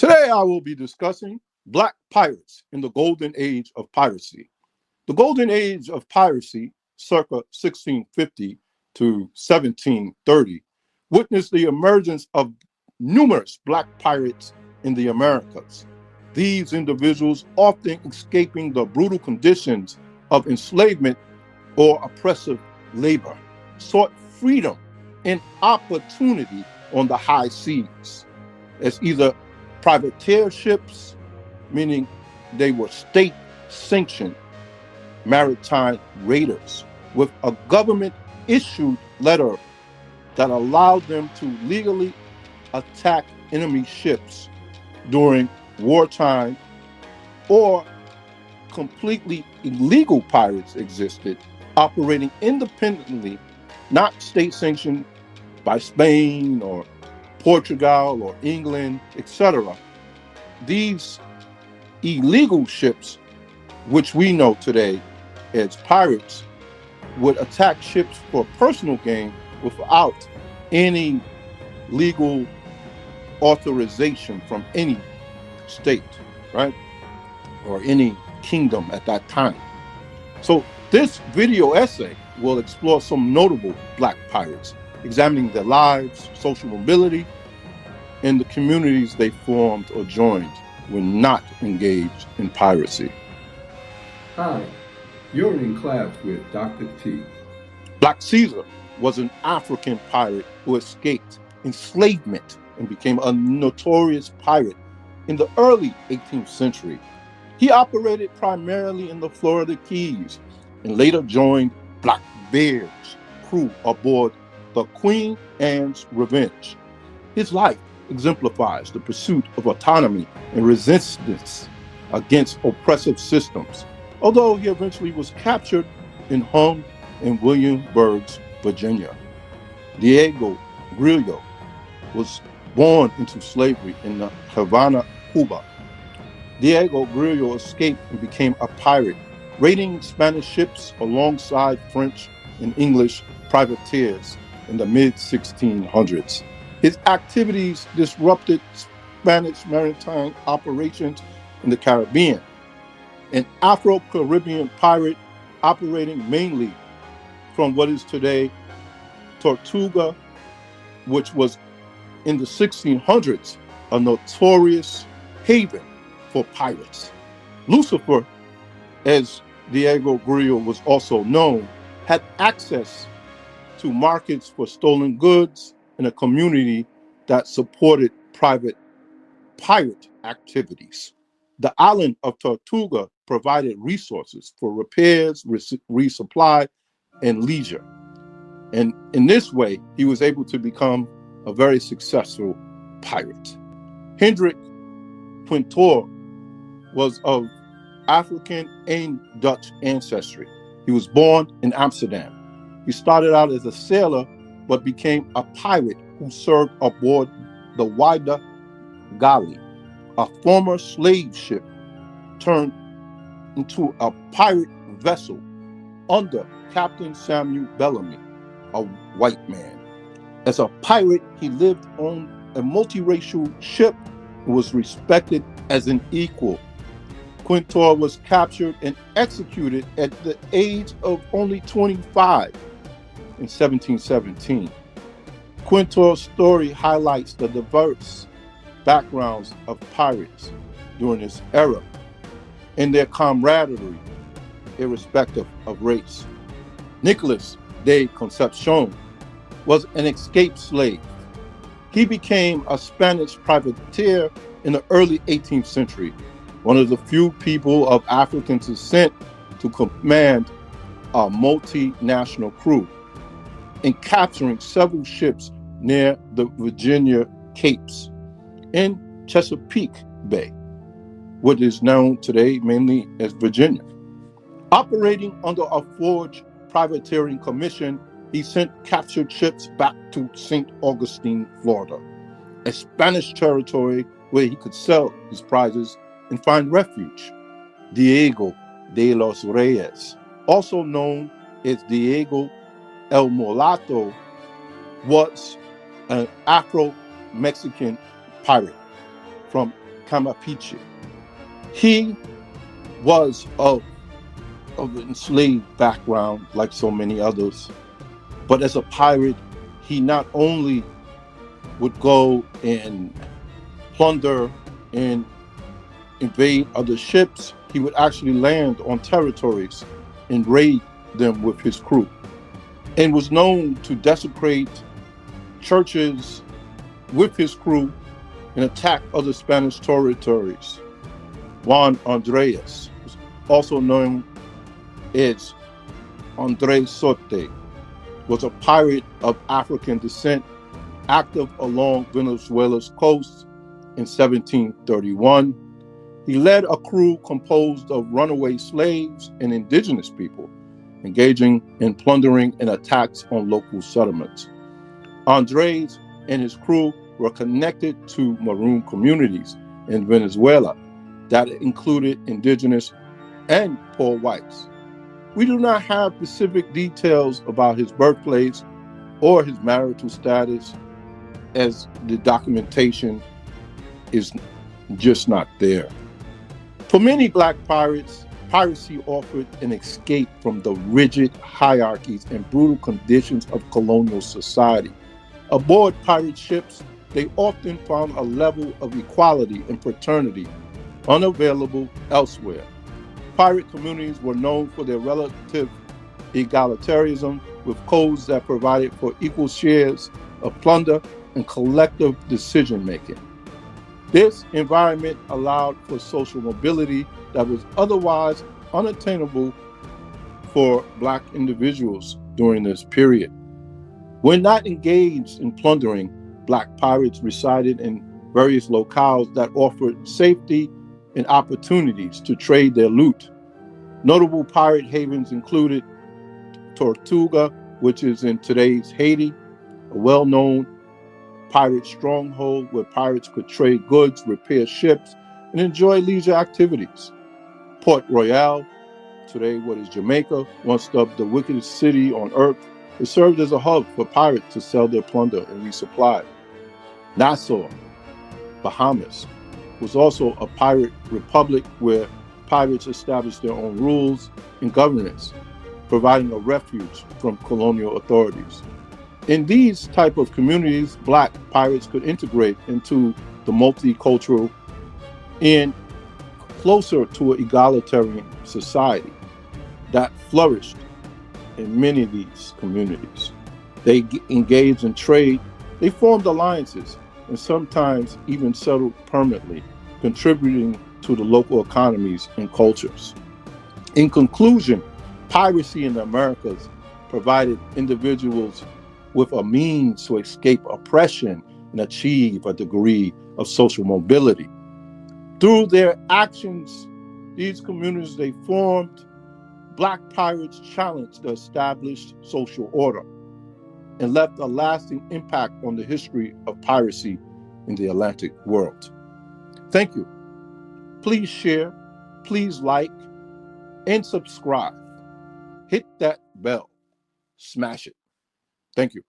Today I will be discussing Black pirates in the golden age of piracy. The golden age of piracy, circa 1650 to 1730, witnessed the emergence of numerous Black pirates in the Americas. These individuals, often escaping the brutal conditions of enslavement or oppressive labor, sought freedom and opportunity on the high seas as either privateerships, meaning they were state sanctioned maritime raiders with a government issued letter that allowed them to legally attack enemy ships during wartime, or completely illegal pirates existed operating independently, not state sanctioned by Spain or Portugal or England, etc. These illegal ships, which we know today as pirates, would attack ships for personal gain without any legal authorization from any state, right? Or any kingdom at that time. So this video essay will explore some notable Black pirates, examining their lives, social mobility, and the communities they formed or joined when not engaged in piracy. Hi, you're in class with Dr. T. Black Caesar was an African pirate who escaped enslavement and became a notorious pirate in the early 18th century. He operated primarily in the Florida Keys and later joined Blackbeard's crew aboard the Queen Anne's Revenge. His life exemplifies the pursuit of autonomy and resistance against oppressive systems, although he eventually was captured and hung in Williamsburg, Virginia. Diego Grillo was born into slavery in Havana, Cuba. Diego Grillo escaped and became a pirate, raiding Spanish ships alongside French and English privateers in the mid-1600s. His activities disrupted Spanish maritime operations in the Caribbean. An Afro-Caribbean pirate operating mainly from what is today Tortuga, which was in the 1600s a notorious haven for pirates. Lucifer, as Diego Grillo was also known, had access to markets for stolen goods in a community that supported private pirate activities. The island of Tortuga provided resources for repairs, resupply, and leisure. And in this way, he was able to become a very successful pirate. Hendrik Quintor was of African and Dutch ancestry. He was born in Amsterdam. He started out as a sailor, but became a pirate who served aboard the Wida Galley, a former slave ship turned into a pirate vessel under Captain Samuel Bellamy, a white man. As a pirate, he lived on a multiracial ship and was respected as an equal. Quintor was captured and executed at the age of only 25 in 1717. Quintor's story highlights the diverse backgrounds of pirates during this era and their camaraderie, irrespective of race. Nicolas de Concepcion was an escaped slave. He became a Spanish privateer in the early 18th century, one of the few people of African descent to command a multinational crew, in capturing several ships near the Virginia Capes in Chesapeake Bay, what is known today mainly as Virginia. Operating under a forged privateering commission, he sent captured ships back to St. Augustine, Florida, a Spanish territory where he could sell his prizes and find refuge. Diego de los Reyes, also known as Diego el Mulato, was an Afro-Mexican pirate from Camapiche. He was of an enslaved background, like so many others, but as a pirate, he not only would go and plunder and invade other ships, he would actually land on territories and raid them with his crew, and was known to desecrate churches with his crew and attack other Spanish territories. Juan Andreas, also known as Andres Sote, was a pirate of African descent, active along Venezuela's coast in 1731. He led a crew composed of runaway slaves and indigenous people, engaging in plundering and attacks on local settlements. Andres and his crew were connected to Maroon communities in Venezuela that included indigenous and poor whites. We do not have specific details about his birthplace or his marital status, as the documentation is just not there. For many Black pirates, piracy offered an escape from the rigid hierarchies and brutal conditions of colonial society. Aboard pirate ships, they often found a level of equality and fraternity unavailable elsewhere. Pirate communities were known for their relative egalitarianism, with codes that provided for equal shares of plunder and collective decision making. This environment allowed for social mobility that was otherwise unattainable for Black individuals during this period. When not engaged in plundering, Black pirates resided in various locales that offered safety and opportunities to trade their loot. Notable pirate havens included Tortuga, which is in today's Haiti, a well-known pirate stronghold where pirates could trade goods, repair ships, and enjoy leisure activities. Port Royal, today what is Jamaica, once dubbed the wickedest city on earth, it served as a hub for pirates to sell their plunder and resupply. Nassau, Bahamas, was also a pirate republic where pirates established their own rules and governance, providing a refuge from colonial authorities. In these type of communities, Black pirates could integrate into the multicultural and closer to an egalitarian society that flourished in many of these communities. They engaged in trade, they formed alliances, and sometimes even settled permanently, contributing to the local economies and cultures. In conclusion, piracy in the Americas provided individuals with a means to escape oppression and achieve a degree of social mobility. Through their actions, these communities they formed, Black pirates challenged the established social order and left a lasting impact on the history of piracy in the Atlantic world. Thank you. Please share, please like, and subscribe. Hit that bell. Smash it. Thank you.